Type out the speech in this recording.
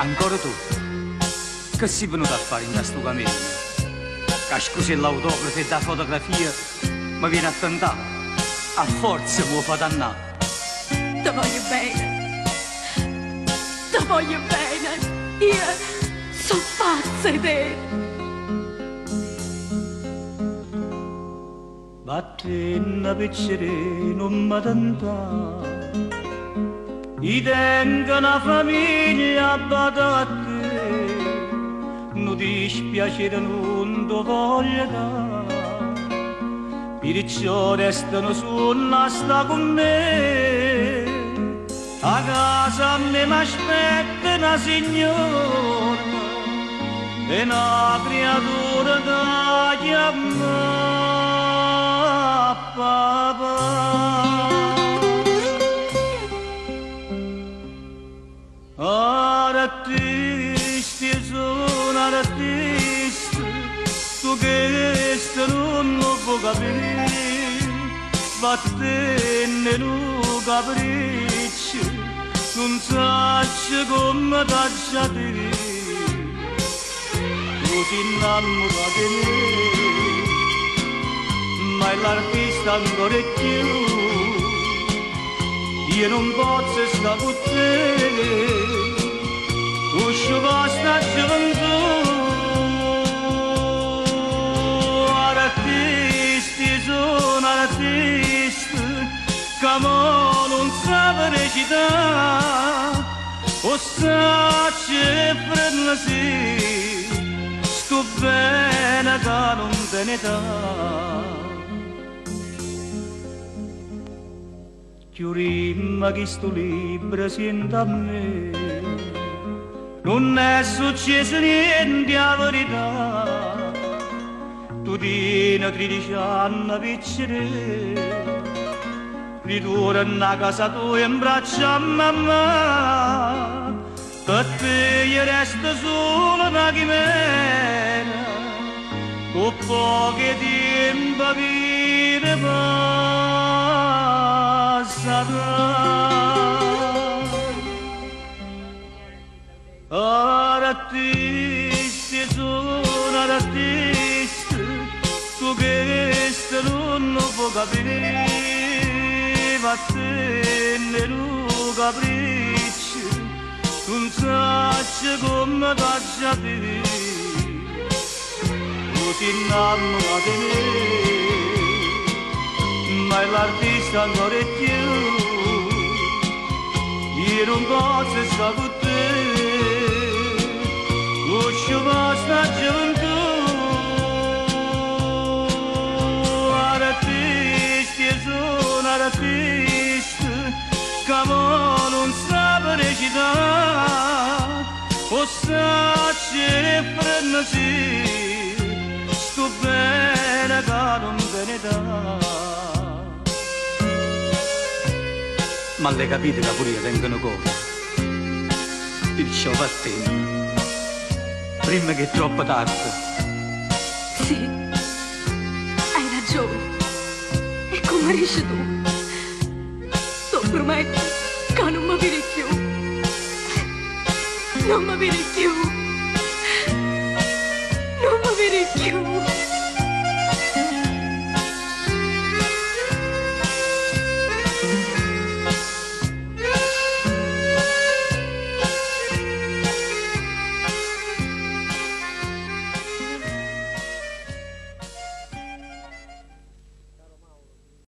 Ancora tu, che sei venuto a fare in questo cammino? Che scusi l'autografo e la fotografia mi viene a tentare, a forza mi fa dannare. Ti voglio bene, ti voglio bene, io sono pazza di te. Battenna piccere non mi tentare, i tengo una famiglia bada a te, non dispiacere non ti voglio dare, perciò restano su sta con me, a casa me m'aspetta una signora e una creatura da chiamare papà. Artisti sono artisti, tu che non lo puoi capire, battene un capriccio, non sai come t'acciate, tu ti innamora di me, ma l'artista ancora è più, io non posso stare con te. Uscio basta gioventù, artisti sono artisti, che mo non sa recitare, o sa c'è frenesi, sto bene che non te ne dà. Chiurimma che sto libro senta a me, non è successo niente a verità, tu tieni 13 anni piccere, ritorna a casa tua in braccio a mamma, per te io resto solo una chimera, con pochi tempo vita passata. Artisti sono artisti, tu che non lo puoi capire, vattene un capriccio, non sai come t'acciate, tu ti innamora di me, ma l'artista ancora è più, io non posso stare con te. Uscio basta gioventù, artisti sono artisti, che mo non sa recitare, o sa c'è frenesi, sto bene che non te ne dà. Ma le capite che pure io tengo una cosa, perciò per te, prima che è troppo tardi. Sì, hai ragione. E come dici tu? Ti prometto che non mi vedi più. Non mi vedi più.